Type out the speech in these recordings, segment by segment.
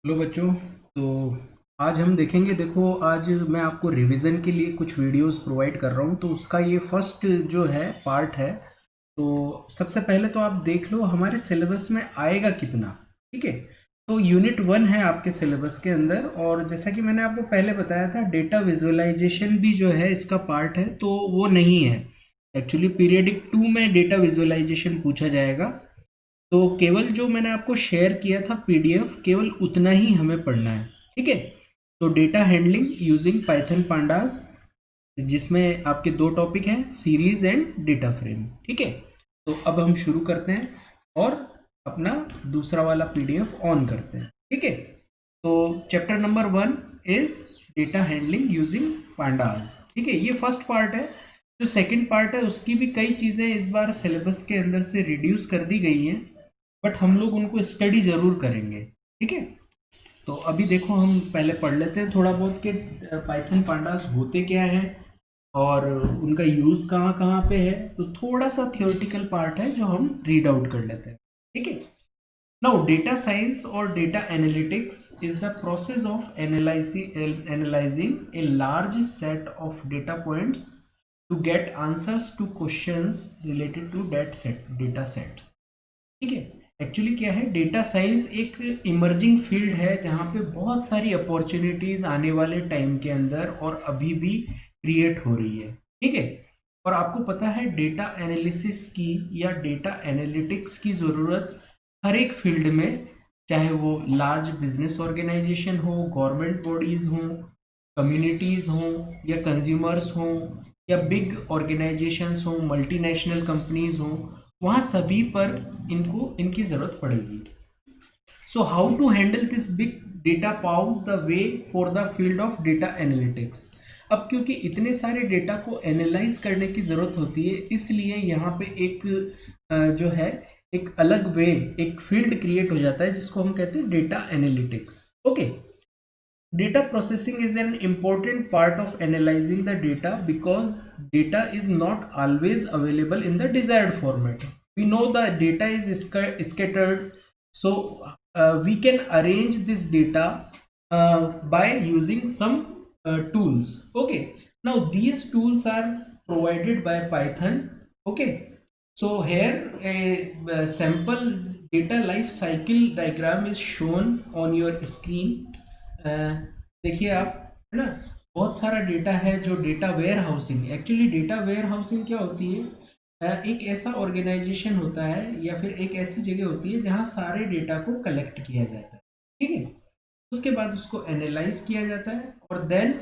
Hello बच्चों। तो आज हम देखेंगे। देखो, आज मैं आपको रिवीजन के लिए कुछ वीडियोस प्रोवाइड कर रहा हूँ। तो उसका ये फर्स्ट जो है पार्ट है। तो सबसे पहले तो आप देख लो हमारे सिलेबस में आएगा कितना। ठीक है। तो यूनिट 1 है आपके सिलेबस के अंदर, और जैसा कि मैंने आपको पहले बताया था, डेटा विजुअलाइजेशन भी जो है इसका पार्ट है, तो वो नहीं है। एक्चुअली पीरियडिक 2 में डेटा विजुअलाइजेशन पूछा जाएगा। तो केवल जो मैंने आपको शेयर किया था पीडीएफ, केवल उतना ही हमें पढ़ना है। ठीक है। तो data handling using Python pandas, जिसमें आपके दो टॉपिक हैं, सीरीज एंड डेटा फ्रेम। ठीक है। तो अब हम शुरू करते हैं और अपना दूसरा वाला पीडीएफ ऑन करते हैं। ठीक है। तो chapter number 1 is data handling using pandas. ठीक है, ये फर्स्ट पार्ट है। जो सेकंड पार्ट है उसकी भी कई चीज़ें इस बार सिलेबस के अंदर से रिड्यूस कर दी गई हैं, बट हम लोग उनको स्टडी जरूर करेंगे। ठीक है। तो अभी देखो हम पहले पढ़ लेते हैं थोड़ा बहुत कि पाइथन पांडास होते क्या हैं और उनका यूज़ कहाँ कहाँ पे है। तो थोड़ा सा थियोरेटिकल पार्ट है जो हम रीड आउट कर लेते हैं। ठीक है। नाउ डेटा साइंस और data analytics is the process of analysing a large set of data points to get answers to questions related to that set data sets. ठीक है। एक्चुअली क्या है, डेटा साइंस एक इमर्जिंग फील्ड है जहाँ पे बहुत सारी अपॉर्चुनिटीज आने वाले टाइम के अंदर और अभी भी क्रिएट हो रही है। ठीक है। और आपको पता है डेटा एनालिसिस की या डेटा एनालिटिक्स की ज़रूरत हर एक फील्ड में, चाहे वो लार्ज बिजनेस ऑर्गेनाइजेशन हो, गवर्नमेंट बॉडीज हों, कम्युनिटीज़ हों, या कंज्यूमर्स हों, या बिग ऑर्गेनाइजेशंस हों, मल्टीनेशनल कंपनीज हों, वहाँ सभी पर इनको इनकी ज़रूरत पड़ेगी। So how to handle this big data paves the way for the field of data analytics. अब क्योंकि इतने सारे डेटा को एनालाइज करने की ज़रूरत होती है, इसलिए यहाँ पे एक जो है एक अलग वे, एक फील्ड क्रिएट हो जाता है जिसको हम कहते हैं data analytics. Okay. Data processing is an important part of analyzing the data because data is not always available in the desired format. We know the data is scattered, so we can arrange this data by using some tools. Okay. Now these tools are provided by Python. Okay. So here a sample data life cycle diagram is shown on your screen. देखिए आप, है ना, बहुत सारा data है जो data warehousing. Actually data warehousing क्या होती है, एक ऐसा ऑर्गेनाइजेशन होता है या फिर एक ऐसी जगह होती है जहाँ सारे डेटा को कलेक्ट किया जाता है। ठीक है। उसके बाद उसको एनालाइज किया जाता है और देन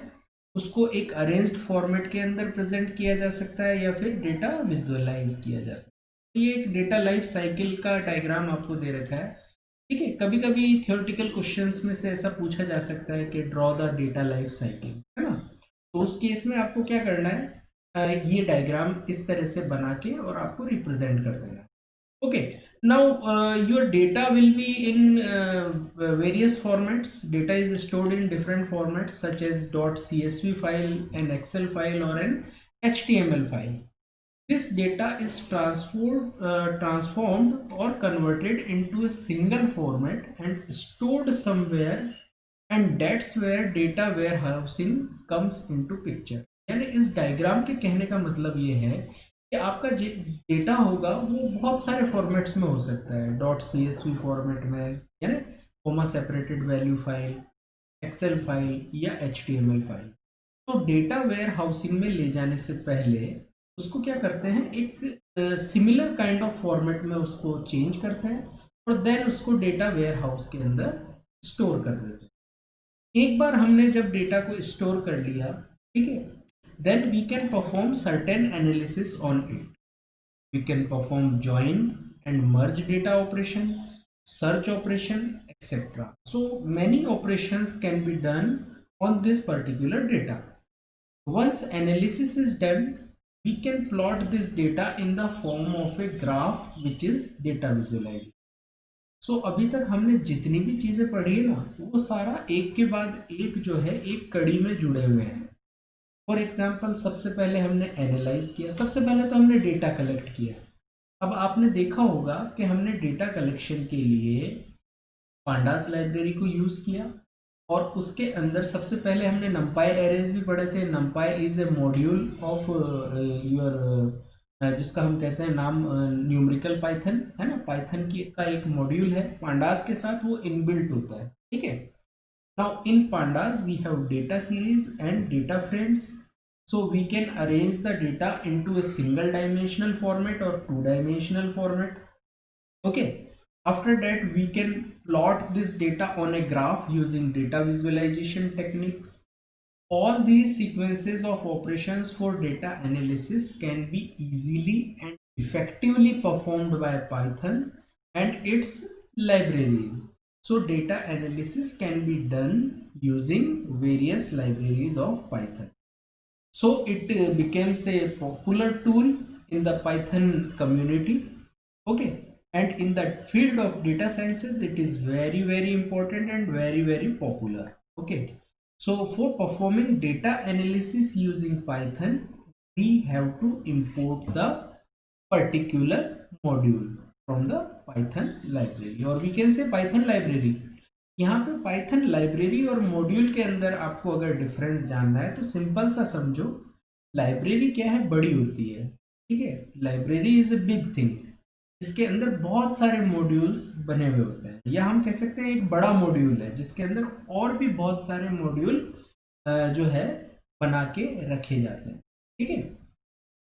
उसको एक अरेंज्ड फॉर्मेट के अंदर प्रेजेंट किया जा सकता है या फिर डेटा विजुअलाइज किया जा सकता है। ये एक डेटा लाइफ साइकिल का डायग्राम आपको दे रखा है। ठीक है। कभी कभी थियोरेटिकल क्वेश्चंस में से ऐसा पूछा जा सकता है कि draw the data life cycle, है ना। तो उस केस में आपको क्या करना है, ये डायग्राम इस तरह से बना के और आपको रिप्रेजेंट कर देना। Okay. Now your data will be in various formats. Data is stored in different formats such as dot CSV file, an Excel file और an HTML file. This data is transformed or converted into a single format and stored somewhere, and that's where data warehousing comes into picture. यानी इस diagram के कहने का मतलब ये है कि आपका डेटा होगा वो बहुत सारे फॉर्मेट्स में हो सकता है। डॉट CSV फॉर्मेट में, यानी comma separated value file, Excel file या HTML फाइल। तो डेटा वेयर हाउसिंग में ले जाने से पहले उसको क्या करते हैं, एक सिमिलर काइंड ऑफ फॉर्मेट में उसको चेंज करते हैं और देन उसको डेटा वेयर हाउस के अंदर स्टोर कर देते हैं। एक बार हमने जब डेटा को स्टोर कर लिया, ठीक है, then we can perform certain analysis on it. We can perform join and merge data operation, search operation, etc. So many operations can be done on this particular data. Once analysis is done, we can plot this data in the form of a graph which is data visualization. So अभी तक हमने जितनी भी चीज़ें पढ़ी है ना, वो सारा एक के बाद एक जो है एक कड़ी में जुड़े हुए हैं। फॉर एग्जाम्पल, सबसे पहले हमने एनालाइज किया, सबसे पहले तो हमने डेटा कलेक्ट किया। अब आपने देखा होगा कि हमने डेटा कलेक्शन के लिए पांडास लाइब्रेरी को यूज़ किया और उसके अंदर सबसे पहले हमने numpy एरेज भी पढ़े थे। numpy is A module of your जिसका हम कहते हैं नाम न्यूमेरिकल पाइथन है ना, पाइथन की का एक मॉड्यूल है। पांडास के साथ वो इनबिल्ट होता है, ठीक है। Now in pandas we have data series and data frames, so we can arrange the data into a single dimensional format or two dimensional format. Okay, after that we can plot this data on a graph using data visualization techniques. All these sequences of operations for data analysis can be easily and effectively performed by Python and its libraries. So data analysis can be done using various libraries of Python. So it becomes a popular tool in the Python community. Okay, and in the field of data sciences it is very important and very popular. Okay, so for performing data analysis using Python we have to import the particular module from the Python library, or we can say Python library. यहाँ पे Python library और module के अंदर आपको अगर difference जानना है तो सिंपल सा समझो, लाइब्रेरी क्या है, बड़ी होती है, ठीक है। Library is a big thing, इसके अंदर बहुत सारे मॉड्यूल्स बने हुए होते हैं, या हम कह सकते हैं एक बड़ा मॉड्यूल है जिसके अंदर और भी बहुत सारे मॉड्यूल जो है बना के रखे जाते हैं, ठीक है।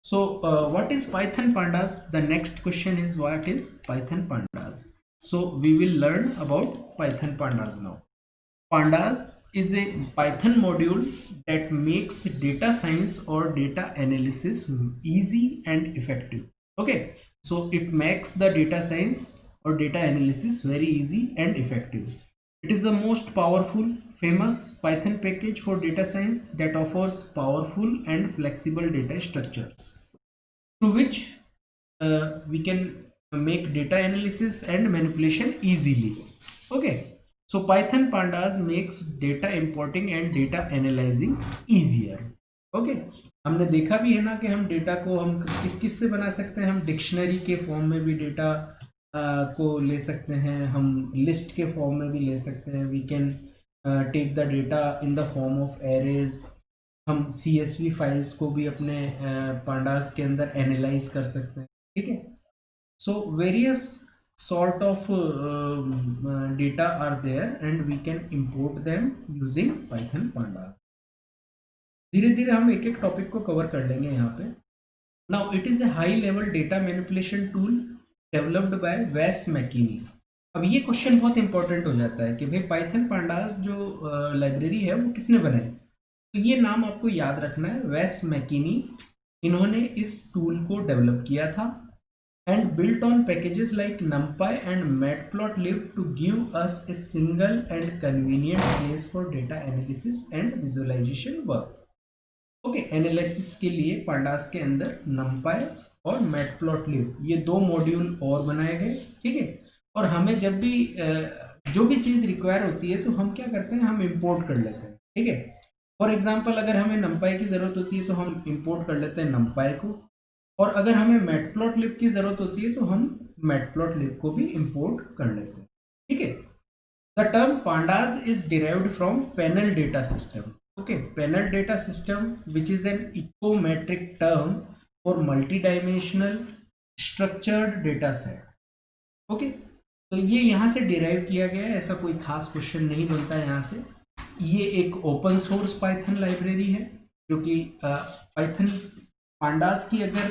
So what is Python pandas? The next question is what is Python pandas? So we will learn about Python pandas now. Pandas is a Python module that makes data science or data analysis easy and effective. Okay, so it makes the data science or data analysis very easy and effective. It is the most powerful, famous Python package for data science that offers powerful and flexible data structures to which we can make data analysis and manipulation easily. Okay, so Python pandas makes data importing and data analyzing easier. Okay, हमने देखा भी है ना कि हम data को हम किस किस से बना सकते हैं। हम डिक्शनरी के फॉर्म में भी डेटा को ले सकते हैं, हम लिस्ट के फॉर्म में भी ले सकते हैं। We can take the data in the form of arrays. हम CSV फाइल्स को भी अपने पांडास के अंदर एनालाइज कर सकते हैं, ठीक है। So various sort of data are there and we can import them using Python pandas. धीरे धीरे हम एक एक टॉपिक को कवर कर लेंगे यहाँ पे। Now it is A high level data manipulation tool developed by वेस मैकिनी। अब ये क्वेश्चन बहुत इंपॉर्टेंट हो जाता है कि भाई पाइथन पांडास जो लाइब्रेरी है वो किसने बनाई, तो ये नाम आपको याद रखना है, वेस मैकिनी। इन्होंने इस टूल को डेवलप किया था and built on packages like NumPy and Matplotlib to give us a single and convenient place for data analysis and visualization work. Okay, analysis के लिए पांडास के अंदर NumPy और Matplotlib ये दो मॉड्यूल और बनाए गए, ठीक है। और हमें जब भी जो भी चीज़ रिक्वायर होती है तो हम क्या करते हैं, हम इंपोर्ट कर लेते हैं, ठीक है। फॉर एग्जांपल अगर हमें NumPy की ज़रूरत होती है तो हम इंपोर्ट कर लेते हैं NumPy को, और अगर हमें मैटप्लॉटलिब की जरूरत होती है तो हम मैटप्लॉटलिब को भी इंपोर्ट कर लेते हैं, ठीक है। The term pandas is derived from panel data system. Okay, panel data system which is an econometric term for multi dimensional structured data set. Okay, तो ये यहाँ से डिराइव किया गया है, ऐसा कोई खास क्वेश्चन नहीं बनता है यहाँ से। ये एक ओपन सोर्स पाइथन लाइब्रेरी है जो कि पाइथन पांडास की अगर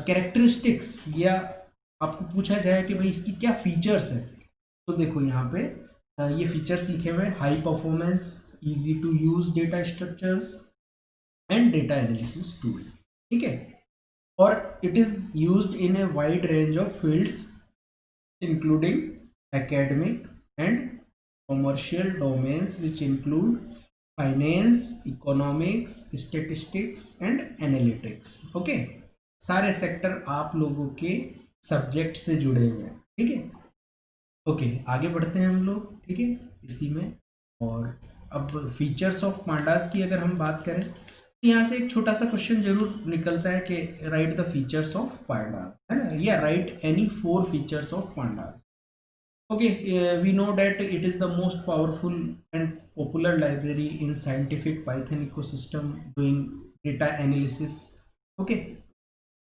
कैरेक्टरिस्टिक्स या आपको पूछा जाए कि भाई इसकी क्या फीचर्स है, तो देखो यहाँ पे ये फीचर्स लिखे हुए हैं, high performance, easy to use data structures and data analysis tool, ठीक है। और it is used in a wide range of fields including academic and commercial domains which include finance, economics, statistics and analytics. Okay, सारे sector आप लोगों के subject से जुड़े हुए हैं, ठीक है। ओके, आगे बढ़ते हैं हम लोग, ठीक है, इसी में। और अब फीचर्स ऑफ पांडास की अगर हम बात करें तो यहाँ से एक छोटा सा क्वेश्चन जरूर निकलता है कि right the features of pandas, है ना, या right any 4 features of pandas. Okay, we know that it is the most powerful and popular library in scientific Python ecosystem doing data analysis. Okay,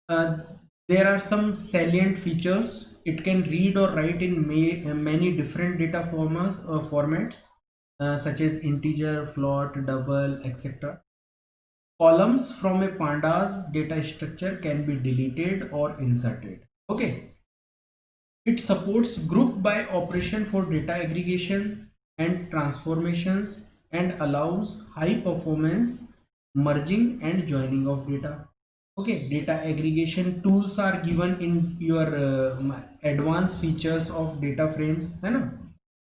uh, there are some salient features. It can read or write in many different data formats, such as integer, float, double, etc. Columns from a pandas data structure can be deleted or inserted. Okay, it supports group by operation for data aggregation and transformations and allows high performance merging and joining of data. Okay, data aggregation tools are given in your advanced features of data frames, है ना.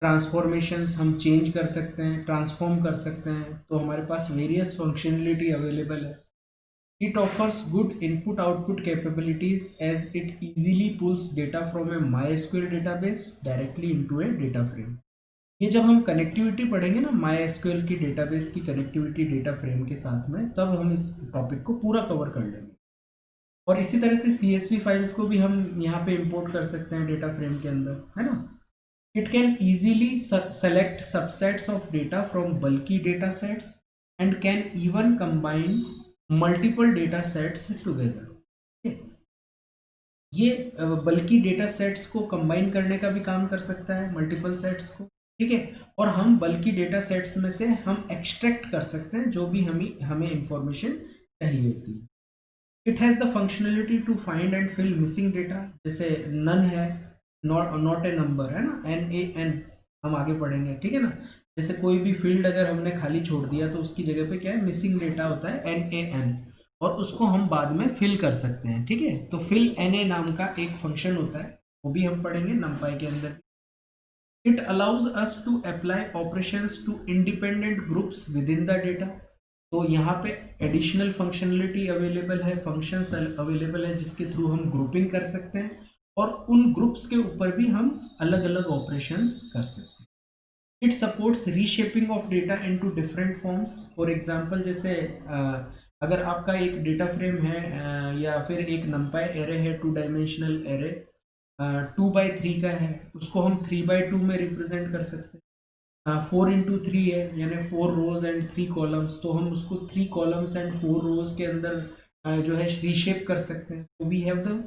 Transformations हम change कर सकते हैं, transform कर सकते हैं, तो हमारे पास वेरियस फंक्शनलिटी अवेलेबल है. It offers good input-output capabilities as it easily pulls data from a MySQL database directly into a data frame. ये जब हम कनेक्टिविटी पढ़ेंगे ना MySQL की डेटाबेस की कनेक्टिविटी डेटा फ्रेम के साथ में, तब हम इस टॉपिक को पूरा कवर कर लेंगे. और इसी तरह से CSV फाइल्स को भी हम यहाँ पे इंपोर्ट कर सकते हैं डेटा फ्रेम के अंदर, है ना. It can easily select subsets of data from bulky data sets and can even combine multiple data sets together. ये बल्कि डेटा सेट्स को कंबाइन करने का भी काम कर सकता है, मल्टीपल सेट्स को. ठीक है, और हम बल्कि डेटा सेट्स में से हम एक्सट्रैक्ट कर सकते हैं जो भी हमें इंफॉर्मेशन चाहिए होती है. It has the functionality to find and fill missing data, जैसे नन है, नॉट ए नंबर, है ना, NaN, हम आगे पढ़ेंगे. ठीक है ना. जैसे कोई भी फील्ड अगर हमने खाली छोड़ दिया तो उसकी जगह पे क्या है, मिसिंग डेटा होता है NaN, और उसको हम बाद में फिल कर सकते हैं. ठीक है, तो फिल NA नाम का एक फंक्शन होता है, वो भी हम पढ़ेंगे numpy के अंदर. It allows us to apply operations to independent groups within the data. तो यहाँ पे एडिशनल फंक्शनलिटी अवेलेबल है, फंक्शंस अवेलेबल है जिसके थ्रू हम ग्रुपिंग कर सकते हैं और उन ग्रुप्स के ऊपर भी हम अलग अलग ऑपरेशंस कर सकते हैं. It supports reshaping of data into different forms. For example, जैसे अगर आपका एक डेटा फ्रेम है या फिर एक नंपाई एरे है, 2 डायमेंशनल एरे 2x3 का है, उसको हम 3x2 में रिप्रेजेंट कर सकते हैं. 4x3 है, यानी 4 रोज एंड 3 कॉलम्स, तो हम उसको 3 कॉलम्स एंड 4 रोज के अंदर जो है रीशेप कर सकते हैं. तो we have the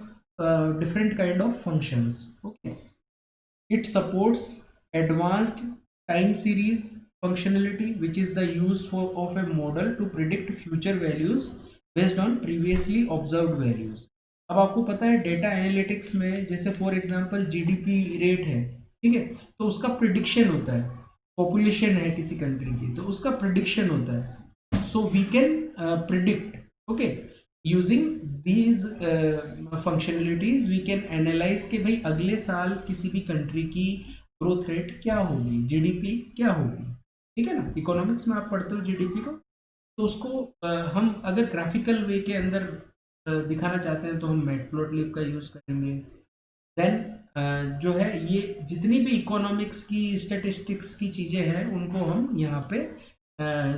different kind of functions. Okay, it supports advanced time series functionality, which is the use of a model to predict future values based on previously observed values. अब आपको पता है data analytics में, जैसे for example GDP rate है, ठीक है, तो उसका प्रिडिक्शन होता है. पॉपुलेशन है किसी कंट्री की, तो उसका प्रिडिक्शन होता है. So we can predict, okay, using these functionalities we can analyse कि भाई अगले साल किसी भी कंट्री की ग्रोथ रेट क्या होगी, GDP क्या होगी. ठीक है ना, इकोनॉमिक्स में आप पढ़ते हो GDP को, तो उसको हम अगर ग्राफिकल वे के अंदर दिखाना चाहते हैं तो हम मैटप्लॉटलिब का यूज़ करेंगे. देन जो है ये जितनी भी इकोनॉमिक्स की स्टैटिस्टिक्स की चीज़ें हैं उनको हम यहाँ पे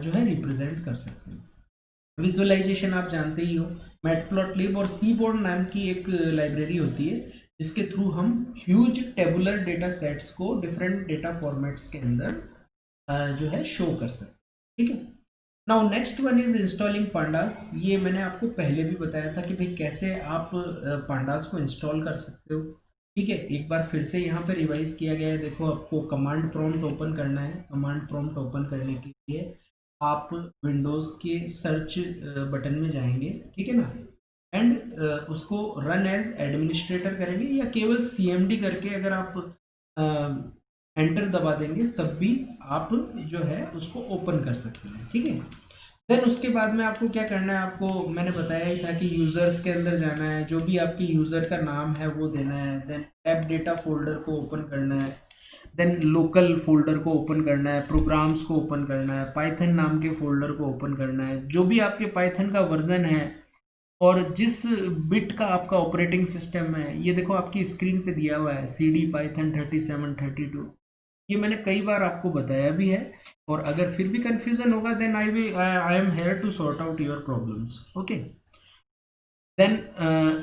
जो है रिप्रेजेंट कर सकते हैं. विजुअलाइजेशन आप जानते ही हो, मैटप्लॉटलिब और सीबोर्ड नाम की एक लाइब्रेरी होती है जिसके थ्रू हम ह्यूज टेबुलर डेटा सेट्स को डिफरेंट डेटा फॉर्मेट्स के अंदर जो है शो कर सकते. ठीक है. Now next one is installing pandas. ये मैंने आपको पहले भी बताया था कि भाई कैसे आप पांडास को इंस्टॉल कर सकते हो. ठीक है, एक बार फिर से यहाँ पे रिवाइज किया गया है. देखो, आपको कमांड प्रॉम्प्ट ओपन करना है. कमांड प्रॉम्प्ट ओपन करने के लिए आप विंडोज़ के सर्च बटन में जाएंगे, ठीक है ना, एंड उसको रन एज एडमिनिस्ट्रेटर करेंगे या केवल CMD करके अगर आप एंटर दबा देंगे तब भी आप जो है उसको ओपन कर सकते हैं. ठीक है. देन उसके बाद में आपको क्या करना है, आपको मैंने बताया ही था कि यूज़र्स के अंदर जाना है, जो भी आपकी यूज़र का नाम है वो देना है. देन ऐप डेटा फोल्डर को ओपन करना है. देन लोकल फोल्डर को ओपन करना है, प्रोग्राम्स को ओपन करना है, पाइथन नाम के फोल्डर को ओपन करना है. जो भी आपके पाइथन का वर्जन है और जिस बिट का आपका ऑपरेटिंग सिस्टम है, ये देखो आपकी स्क्रीन पे दिया हुआ है CD Python 3732. ये मैंने कई बार आपको बताया भी है, और अगर फिर भी कंफ्यूजन होगा then I am here to sort out your problems. Okay. देन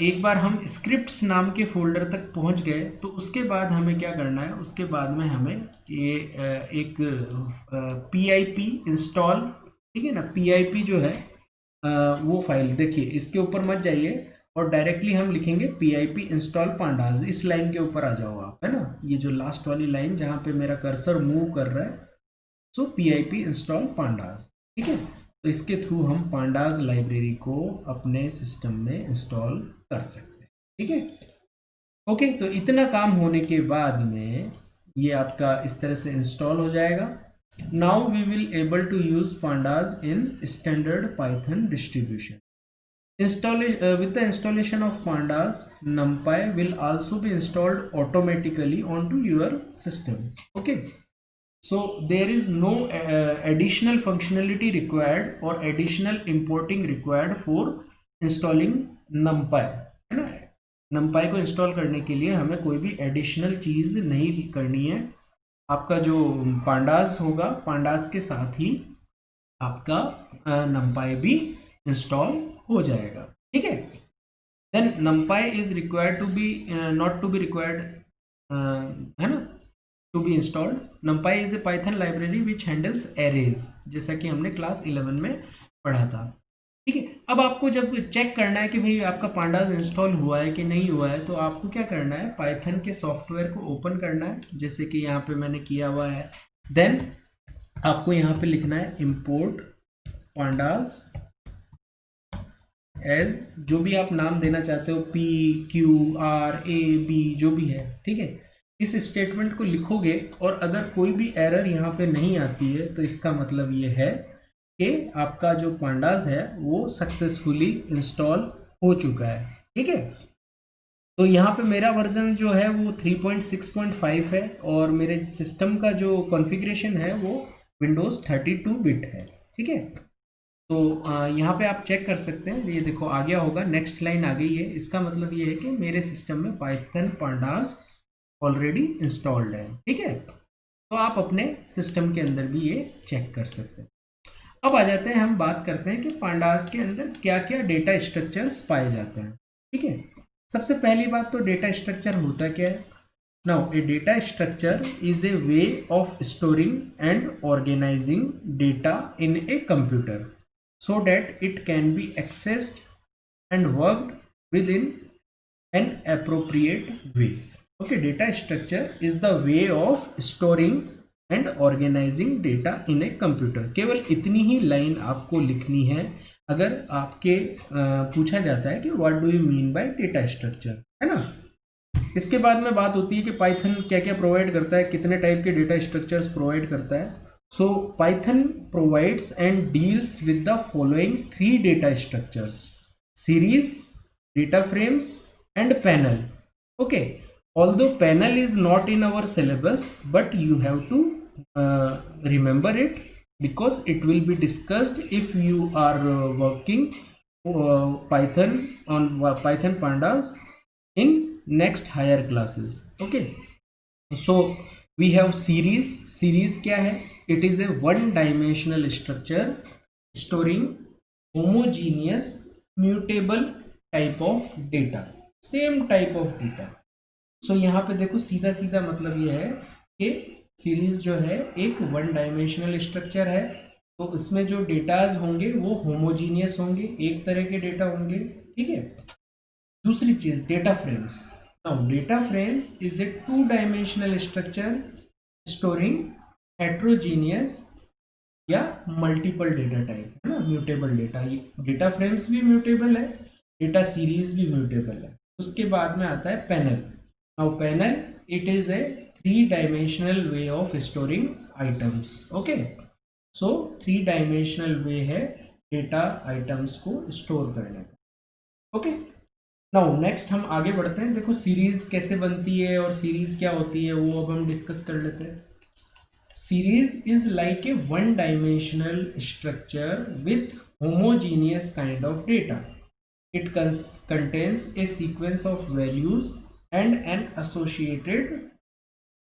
एक बार हम स्क्रिप्ट्स नाम के फोल्डर तक पहुंच गए तो उसके बाद हमें क्या करना है, उसके बाद में हमें ये एक PIP इंस्टॉल, ठीक है ना, PIP जो है वो फाइल देखिए, इसके ऊपर मत जाइए और डायरेक्टली हम लिखेंगे PIP इंस्टॉल पांडाज, इस लाइन के ऊपर आ जाओ आप, है ना, ये जो लास्ट वाली लाइन जहाँ पे मेरा कर्सर मूव कर रहा है, सो PIP इंस्टॉल पांडाज, ठीक है। तो इसके थ्रू हम पांडाज लाइब्रेरी को अपने सिस्टम में इंस्टॉल कर सकते हैं, ठीक है। ओके, तो इतना काम होने के बाद में ये आपका इस तरह से इंस्टॉल हो जाएगा। Now we will able to use pandas in standard Python distribution. With the installation of pandas, NumPy will also be installed automatically onto your system. Okay, so there is no additional functionality required or additional importing required for installing NumPy, है ना। NumPy को install करने के लिए हमें कोई भी additional चीज़ नहीं करनी है। आपका जो पांडास होगा, पांडास के साथ ही आपका NumPy भी इंस्टॉल हो जाएगा, ठीक है। Then NumPy is required to be not to be required, है ना, to be installed. NumPy is a Python library which handles arrays, जैसा कि हमने क्लास 11 में पढ़ा था, ठीक है। अब आपको जब चेक करना है कि भाई आपका पांडास इंस्टॉल हुआ है कि नहीं हुआ है, तो आपको क्या करना है, पाइथन के सॉफ्टवेयर को ओपन करना है, जैसे कि यहाँ पे मैंने किया हुआ है। देन आपको यहाँ पे लिखना है import pandas एज, जो भी आप नाम देना चाहते हो, PQRAB जो भी है, ठीक है। इस स्टेटमेंट को लिखोगे और अगर कोई भी एरर यहाँ पे नहीं आती है तो इसका मतलब ये है कि आपका जो पांडास है वो सक्सेसफुली इंस्टॉल हो चुका है, ठीक है। तो यहाँ पे मेरा वर्जन जो है वो 3.6.5 है और मेरे सिस्टम का जो कॉन्फ़िगरेशन है वो विंडोज़ 32 बिट है, ठीक है। तो यहाँ पे आप चेक कर सकते हैं, ये देखो आ गया होगा, नेक्स्ट लाइन आ गई है, इसका मतलब ये है कि मेरे सिस्टम में पाइथन पांडास ऑलरेडी इंस्टॉल्ड है, ठीक है। तो आप अपने सिस्टम के अंदर भी ये चेक कर सकते हैं। अब आ जाते हैं, हम बात करते हैं कि पांडास के अंदर क्या क्या डेटा स्ट्रक्चर्स पाए जाते हैं, ठीक है। सबसे पहली बात तो डेटा स्ट्रक्चर होता क्या है। Now a data structure is a way of storing and organising data in a computer so that it can be accessed and worked within an appropriate way. Okay, data structure is the way of storing and organizing data in a computer. केवल इतनी ही line आपको लिखनी है अगर आपके पूछा जाता है कि what do you mean by data structure, है ना। इसके बाद में बात होती है कि पाइथन क्या क्या प्रोवाइड करता है, कितने टाइप के डेटा स्ट्रक्चर्स प्रोवाइड करता है। So Python provides and deals with the following three data structures: series, data frames, and panel. Okay, although panel is not in our syllabus, but you have to remember it because it will be discussed if you are working Python on Python pandas in next higher classes. Okay, so we have series क्या है, it is a one dimensional structure storing homogeneous mutable type of data, same type of data. so यहाँ पे देखो सीधा सीधा मतलब ये है कि सीरीज जो है एक वन डायमेंशनल स्ट्रक्चर है, तो इसमें जो डेटाज होंगे वो होमोजीनियस होंगे, एक तरह के डेटा होंगे, ठीक है। दूसरी चीज data frames. Now, data frames is a two-dimensional structure storing heterogeneous या मल्टीपल डेटा टाइप, है ना, म्यूटेबल डेटा। ये डेटा फ्रेम्स भी म्यूटेबल है, डेटा सीरीज भी म्यूटेबल है। उसके बाद में आता है panel. Now panel it is a three dimensional way of storing items. Okay, so three dimensional way है डेटा आइटम्स को स्टोर करने का। ओके, नाउ नेक्स्ट हम आगे बढ़ते हैं। देखो सीरीज कैसे बनती है और सीरीज क्या होती है वो अब हम डिस्कस कर लेते हैं। Series is like a one dimensional structure with homogeneous kind of data. It contains A sequence of values and an associated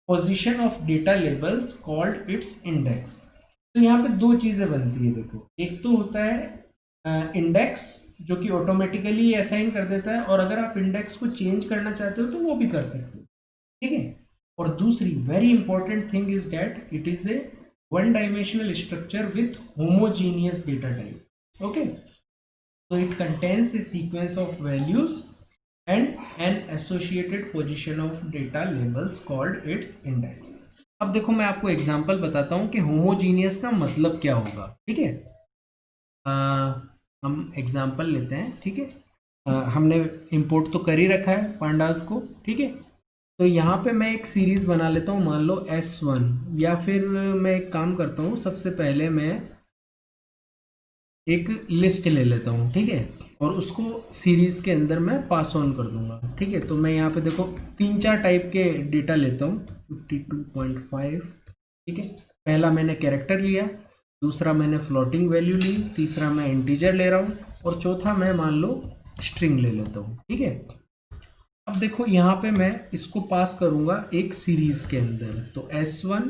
position of data labels called its index. तो यहाँ पे दो चीजें बनती है। देखो, एक तो होता है इंडेक्स जो कि ऑटोमेटिकली असाइन कर देता है, और अगर आप इंडेक्स को चेंज करना चाहते हो तो वो भी कर सकते हो, ठीक है। और दूसरी very important thing is that it is A one dimensional structure with homogeneous data type, okay. So it contains a sequence of values and an associated position of data labels called its index. अब देखो मैं आपको example बताता हूं कि homogeneous का मतलब क्या होगा, ठीक है। हम एग्जांपल लेते हैं, ठीक है। हमने इंपोर्ट तो कर ही रखा है पांडास को, ठीक है। तो यहाँ पे मैं एक सीरीज बना लेता हूँ, मान लो S1, या फिर मैं एक काम करता हूँ, सबसे पहले मैं एक लिस्ट ले लेता हूँ, ठीक है, और उसको सीरीज के अंदर मैं पास ऑन कर दूंगा, ठीक है। तो मैं यहाँ पे देखो 3-4 टाइप के डेटा लेता हूँ, 52.5, ठीक है। पहला मैंने कैरेक्टर लिया, दूसरा मैंने फ्लोटिंग वैल्यू ली, तीसरा मैं इंटीजर ले रहा हूँ, और चौथा मैं मान लो स्ट्रिंग ले लेता हूँ, ठीक है। अब देखो यहाँ पे मैं इसको पास करूंगा एक सीरीज के अंदर, तो S1,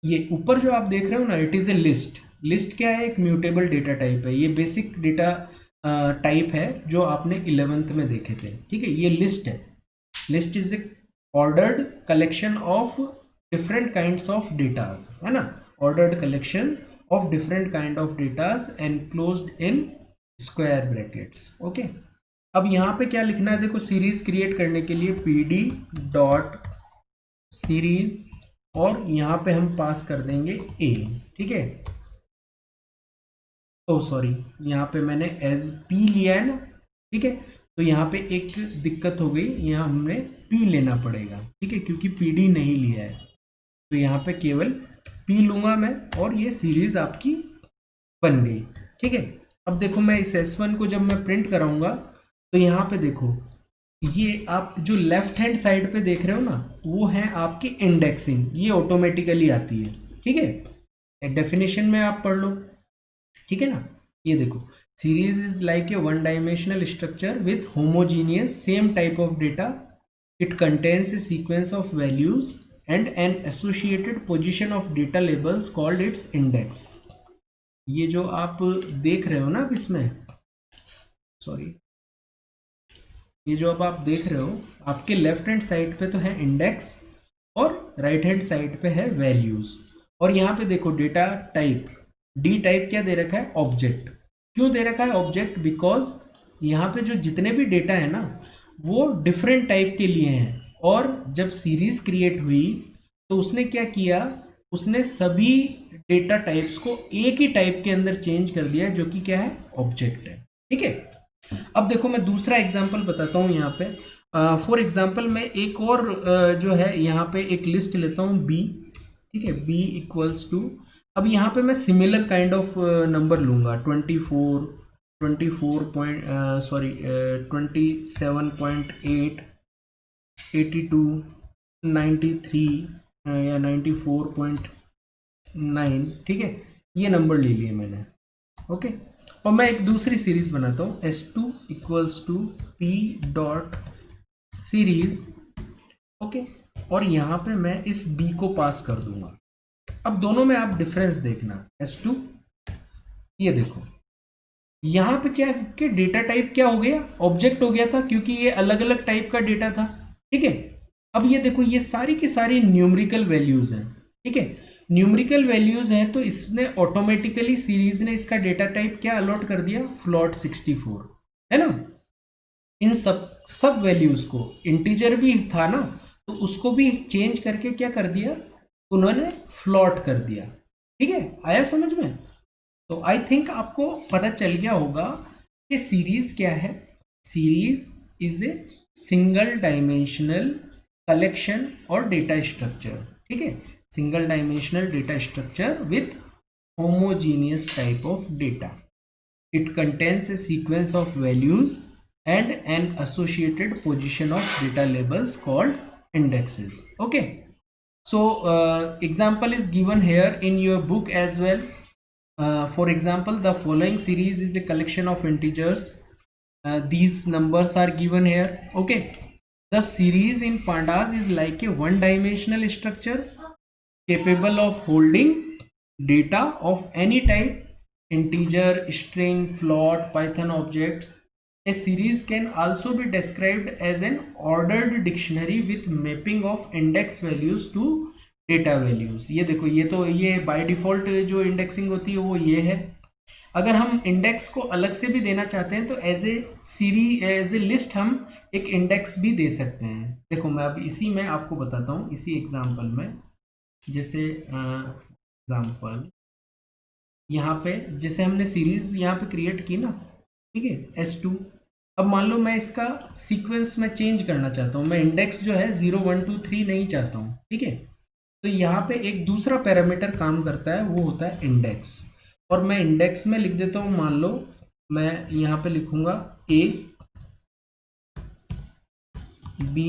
ये ऊपर जो आप देख रहे हो ना, it is A list. List क्या है? एक म्यूटेबल डेटा टाइप है, ये बेसिक डेटा टाइप है जो आपने 11th में देखे थे, ठीक है। ये लिस्ट है। List is a ordered collection of different kinds of datas, है ना, ordered collection of different kind of datas enclosed in square brackets, okay. अब यहाँ पे क्या लिखना है, देखो सीरीज क्रिएट करने के लिए pd डॉट सीरीज, और यहाँ पे हम पास कर देंगे a, ठीक है। ओ सॉरी, यहाँ पे मैंने एज p लिया है ना, ठीक है। तो यहाँ पे एक दिक्कत हो गई, यहाँ हमने p लेना पड़ेगा, ठीक है, क्योंकि pd नहीं लिया है। तो यहाँ पे केवल p लूंगा मैं, और ये सीरीज आपकी बन गई, ठीक है। अब देखो मैं इस S1 को जब मैं प्रिंट कराऊंगा, तो यहाँ पे देखो, ये आप जो लेफ्ट हैंड साइड पे देख रहे हो ना, वो है आपकी इंडेक्सिंग, ये ऑटोमेटिकली आती है, ठीक है। डेफिनेशन में आप पढ़ लो, ठीक है ना। ये देखो, series is like a one dimensional structure with homogeneous same type of data, it contains A sequence of values and an associated position of data labels called its index. ये जो आप देख रहे हो ना अब इसमें, सॉरी, ये जो अब आप देख रहे हो, आपके लेफ्ट हैंड साइड पे तो है इंडेक्स, और राइट हैंड साइड पे है वैल्यूज। और यहाँ पे देखो डेटा टाइप, डी टाइप क्या दे रखा है? ऑब्जेक्ट। क्यों दे रखा है ऑब्जेक्ट? बिकॉज यहाँ पे जो जितने भी डेटा है ना, वो डिफरेंट टाइप के लिए हैं, और जब सीरीज क्रिएट हुई तो उसने क्या किया, उसने सभी डेटा टाइप्स को एक ही टाइप के अंदर चेंज कर दिया, जो कि क्या है? ऑब्जेक्ट है, ठीक है। अब देखो मैं दूसरा एग्जांपल बताता हूँ यहाँ पे। फॉर एग्जांपल मैं एक और जो है यहाँ पे एक लिस्ट लेता हूँ b, ठीक है, b इक्वल्स टू, अब यहाँ पे मैं सिमिलर काइंड ऑफ नंबर लूँगा, 27.8, 82, 93 या 94.9, ठीक है, ये नंबर ले लिए मैंने, ओके। और मैं एक दूसरी सीरीज बनाता हूँ, S2 equals to p dot series, okay, और यहाँ पे मैं इस b को पास कर दूंगा। अब दोनों में आप डिफरेंस देखना, S2, ये देखो यहाँ पे क्या कि डेटा टाइप क्या हो गया? ऑब्जेक्ट हो गया था, क्योंकि ये अलग अलग टाइप का डेटा था, ठीक है। अब ये देखो, ये सारी की सारी न्यूमेरिकल वैल्यूज हैं, ठीक है, न्यूमेरिकल वैल्यूज हैं, तो इसने ऑटोमेटिकली सीरीज ने इसका डेटा टाइप क्या अलॉट कर दिया? फ्लोट 64, है ना। इन सब वैल्यूज को, इंटीजर भी था ना, तो उसको भी चेंज करके क्या कर दिया उन्होंने? फ्लोट कर दिया, ठीक है। आया समझ में? तो आई थिंक आपको पता चल गया होगा कि सीरीज क्या है। Series is a single dimensional collection और डेटा स्ट्रक्चर, ठीक है, single dimensional data structure with homogeneous type of data. It contains a sequence of values and an associated position of data labels called indexes. Okay, so example is given here in your book as well. For example, the following series is a collection of integers. These numbers are given here, okay. The series in pandas is like a one dimensional structure capable of holding data of any type integer, string, float, Python objects. A series can also be described as an ordered dictionary with mapping of index values to data values. ये देखो, ये by default जो indexing होती है वो ये है. अगर हम इंडेक्स को अलग से भी देना चाहते हैं तो एज ए लिस्ट हम एक इंडेक्स भी दे सकते हैं. देखो मैं अब इसी में आपको बताता हूँ, इसी एग्जांपल में. जैसे एग्जांपल यहाँ पे जैसे हमने सीरीज यहाँ पे क्रिएट की ना, ठीक है, S2. अब मान लो मैं इसका सीक्वेंस में चेंज करना चाहता हूँ, मैं इंडेक्स जो है 0 1 2 3 नहीं चाहता हूँ, ठीक है. तो यहाँ पे एक दूसरा पैरामीटर काम करता है, वो होता है इंडेक्स. और मैं इंडेक्स में लिख देता हूँ, मान लो मैं यहाँ पे लिखूंगा A B,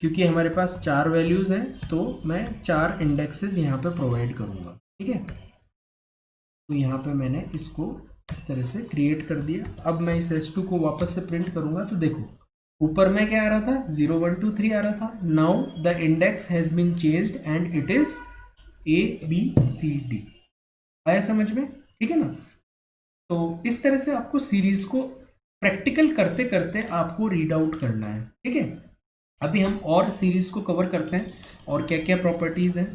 क्योंकि हमारे पास 4 वैल्यूज हैं तो मैं 4 इंडेक्सेस यहाँ पे प्रोवाइड करूँगा, ठीक है. तो यहाँ पे मैंने इसको इस तरह से क्रिएट कर दिया. अब मैं इस S2 को वापस से प्रिंट करूँगा तो देखो ऊपर में क्या आ रहा था, 0 1 2 3 आ रहा था. Now the index has been changed and it is ABCD. आया समझ में, ठीक है ना. तो इस तरह से आपको सीरीज को प्रैक्टिकल करते करते आपको रीड आउट करना है, ठीक है. अभी हम और सीरीज को कवर करते हैं और क्या क्या प्रॉपर्टीज हैं.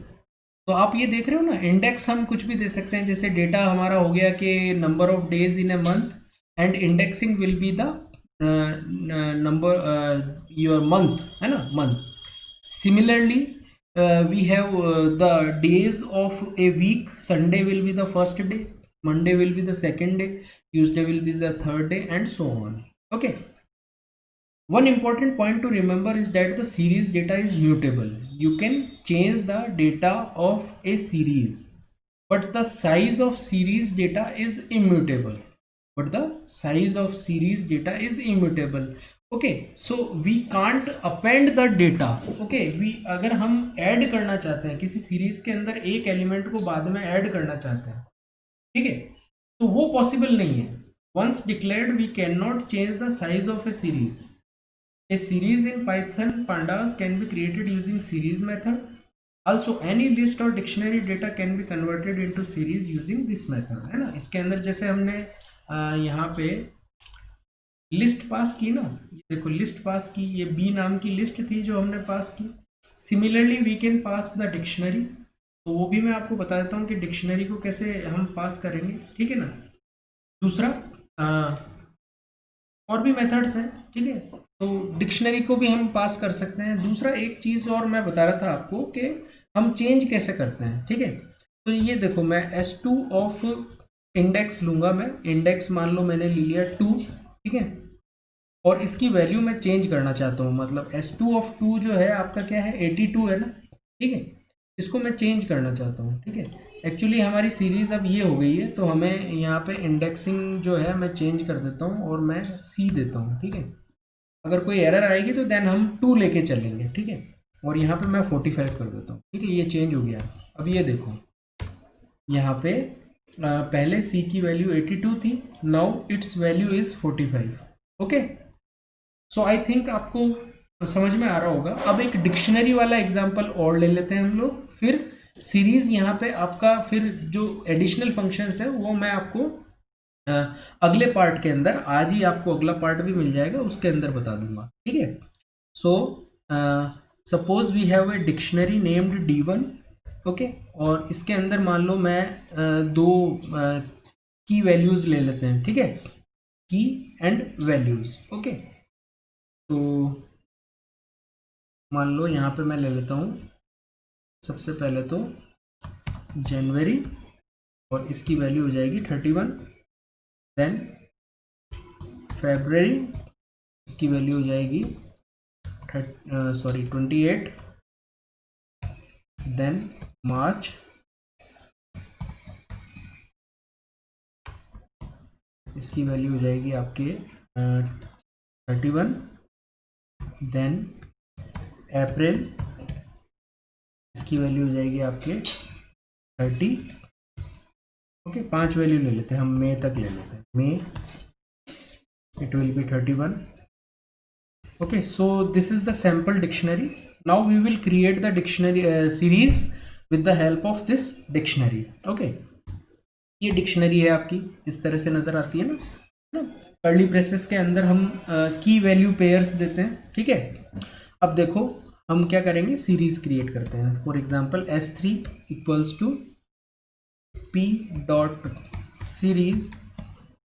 तो आप ये देख रहे हो ना, इंडेक्स हम कुछ भी दे सकते हैं. जैसे डेटा हमारा हो गया कि number of days in a month and indexing will be the number your month, है ना, month. Similarly we have the days of a week. Sunday will be the first day, Monday will be the second day, Tuesday will be the third day, and so on. Okay, one important point to remember is that the series data is mutable. You can change the data of a series, but the size of series data is immutable. Okay, so we can't append the data. Okay, अगर हम add करना चाहते हैं किसी series के अंदर, एक element को बाद में ऐड करना चाहते हैं, ठीक है, तो वो पॉसिबल नहीं है. Once declared, we cannot change the size of a series. A series in Python pandas can be created using series method. Also, any list or dictionary data can be converted into series using this method, है ना. इसके अंदर जैसे हमने यहाँ पे list पास की ना, देखो लिस्ट पास की, ये B नाम की लिस्ट थी जो हमने पास की. Similarly we can pass the dictionary. तो वो भी मैं आपको बता देता हूँ कि डिक्शनरी को कैसे हम पास करेंगे, ठीक है ना. दूसरा और भी मेथड्स हैं, ठीक है. तो डिक्शनरी को भी हम पास कर सकते हैं. दूसरा एक चीज़ और मैं बता रहा था आपको कि हम चेंज कैसे करते हैं, ठीक है. तो ये देखो मैं S2 ऑफ इंडेक्स लूँगा. मैं इंडेक्स मान लो मैंने ले लिया 2, ठीक है, और इसकी वैल्यू मैं चेंज करना चाहता हूँ. मतलब S2 ऑफ 2 जो है आपका क्या है, 82 है ना, ठीक है. इसको मैं चेंज करना चाहता हूँ, ठीक है. एक्चुअली हमारी सीरीज़ अब ये हो गई है, तो हमें यहाँ पे इंडेक्सिंग जो है मैं चेंज कर देता हूँ और मैं C देता हूँ, ठीक है. अगर कोई एरर आएगी तो देन हम 2 लेके चलेंगे, ठीक है. और यहाँ पे मैं 45 कर देता हूँ, ठीक है. ये चेंज हो गया. अब ये देखो यहाँ पे पहले C की वैल्यू 82 थी, now it's value is 45. Okay, so I think आपको समझ में आ रहा होगा. अब एक डिक्शनरी वाला एग्जांपल और ले लेते हैं हम लोग, फिर सीरीज यहाँ पे आपका फिर जो एडिशनल फंक्शंस है वो मैं आपको अगले पार्ट के अंदर, आज ही आपको अगला पार्ट भी मिल जाएगा, उसके अंदर बता दूंगा, ठीक है. So suppose we have a dictionary named D1. Okay, और इसके अंदर मान लो मैं 2 की वैल्यूज़ ले लेते हैं, ठीक है, की एंड वैल्यूज़. ओके, तो मान लो यहाँ पे मैं ले लेता हूँ सबसे पहले तो जनवरी, और इसकी वैल्यू हो जाएगी 31. देन फरवरी, इसकी वैल्यू हो जाएगी 28. देन मार्च, इसकी वैल्यू हो जाएगी आपके 31. देन अप्रैल, इसकी वैल्यू हो जाएगी आपके 30. ओके, 5 वैल्यू ले लेते हैं हम, मई तक ले लेते हैं. May, it will be 31. Okay, so this is the sample dictionary. Now we will create the dictionary series with the help of this dictionary. Okay, ये डिक्शनरी है आपकी, इस तरह से नज़र आती है ना। कर्ली ब्रेसेस के अंदर हम की वैल्यू पेयर्स देते हैं, ठीक है। अब देखो हम क्या करेंगे, सीरीज क्रिएट करते हैं। For example S3 equals to P dot series,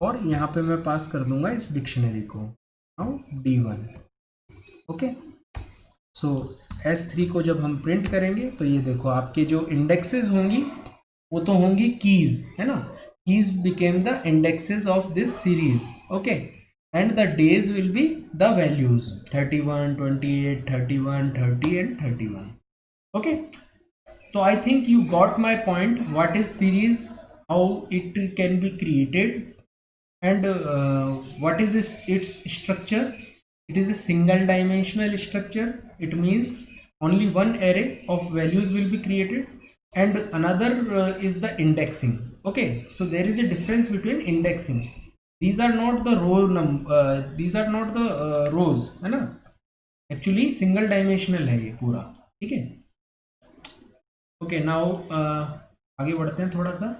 और यहाँ पे मैं पास कर दूंगा इस डिक्शनरी को नाउ D1। ओके, सो S3 को जब हम प्रिंट करेंगे तो ये देखो आपके जो इंडेक्सेस होंगी वो तो होंगी कीज, है ना। Keys became the indexes of this series, okay, and the days will be the values 31, 28, 31, 30 and 31। Okay, तो I think you got my point, what is series, how it can be created, and what is its structure. It is a single dimensional structure. It means only one array of values will be created, and another is the indexing. Okay, so there is a difference between indexing. These are not the these are not the rows, है ना। Actually single dimensional है ये पूरा, ठीक है। Okay, now आगे बढ़ते हैं थोड़ा सा।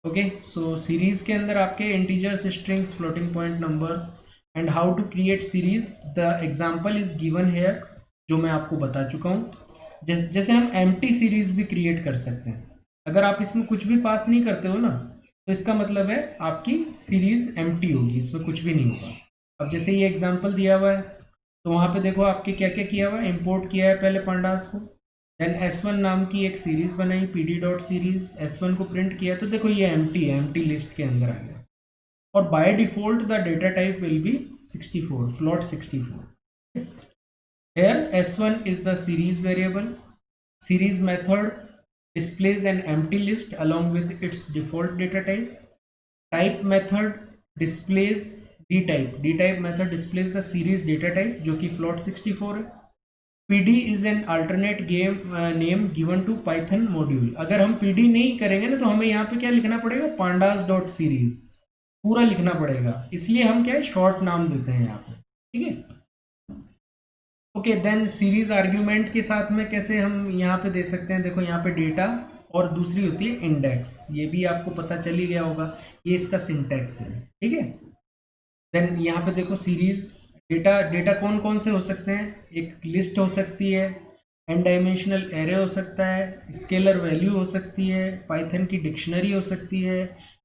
ओके, सो सीरीज के अंदर आपके integers, strings, floating point numbers, and how to create series, the example is given here, जो मैं आपको बता चुका हूँ। जैसे हम एम्प्टी सीरीज भी क्रिएट कर सकते हैं। अगर आप इसमें कुछ भी पास नहीं करते हो ना, तो इसका मतलब है आपकी सीरीज एम्प्टी होगी, इसमें कुछ भी नहीं होगा। अब जैसे ये एग्जाम्पल दिया हुआ है, तो वहाँ पे देखो आपके क्या क्या किया हुआ है, इम्पोर्ट किया है पहले पांडास को, देन S1 नाम की एक सीरीज बनाई, pd डॉट सीरीज, S1 को प्रिंट किया, तो देखो ये एम्प्टी है, एम्प्टी लिस्ट के अंदर आ गया। और by default the data type will be 64, float 64। Here S1 is the series variable. Series method displays an empty list along with its default data type. Type method displays dtype. Dtype method displays the series data type जो कि float 64 है। PD is an alternate name given to Python module. अगर हम PD नहीं करेंगे ना, तो हमें यहाँ पे क्या लिखना पड़ेगा, pandas डॉट सीरीज पूरा लिखना पड़ेगा, इसलिए हम क्या है शॉर्ट नाम देते हैं यहाँ पे, ठीक है। ओके, देन सीरीज आर्ग्यूमेंट के साथ में कैसे हम यहाँ पे दे सकते हैं, देखो यहाँ पे डेटा और दूसरी होती है इंडेक्स, ये भी आपको पता चल ही गया होगा, ये इसका सिंटैक्स है, ठीक है। देन यहाँ पे देखो सीरीज डेटा कौन कौन से हो सकते हैं, एक लिस्ट हो सकती है, एन डायमेंशनल एरे हो सकता है, स्केलर वैल्यू हो सकती है, पाइथन की डिक्शनरी हो सकती है,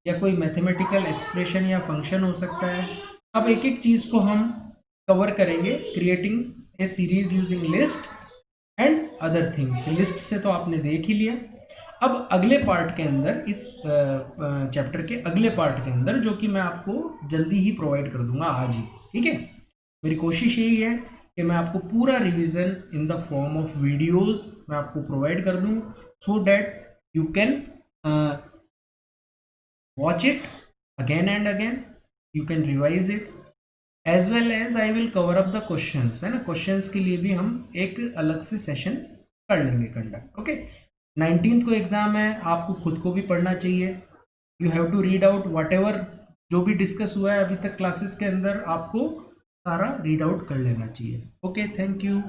या कोई मैथमेटिकल एक्सप्रेशन या फंक्शन हो सकता है। अब एक एक चीज़ को हम कवर करेंगे, creating a series using list and other things. List से तो आपने देख ही लिया। अब अगले पार्ट के अंदर, इस चैप्टर के अगले पार्ट के अंदर, जो कि मैं आपको जल्दी ही प्रोवाइड कर दूंगा आज ही, ठीक है। मेरी कोशिश यही है कि मैं आपको पूरा revision in the form of videos मैं आपको प्रोवाइड कर दूं, so that you can watch it again and again, you can revise it, as well as I will cover up the questions, है ना। क्वेश्चंस के लिए भी हम एक अलग से सेशन कर लेंगे कंडक्ट, ओके। 19th को एग्जाम है, आपको खुद को भी पढ़ना चाहिए। You have to read out whatever जो भी डिस्कस हुआ है अभी तक क्लासेस के अंदर, आपको सारा रीड आउट कर लेना चाहिए। Okay, thank you.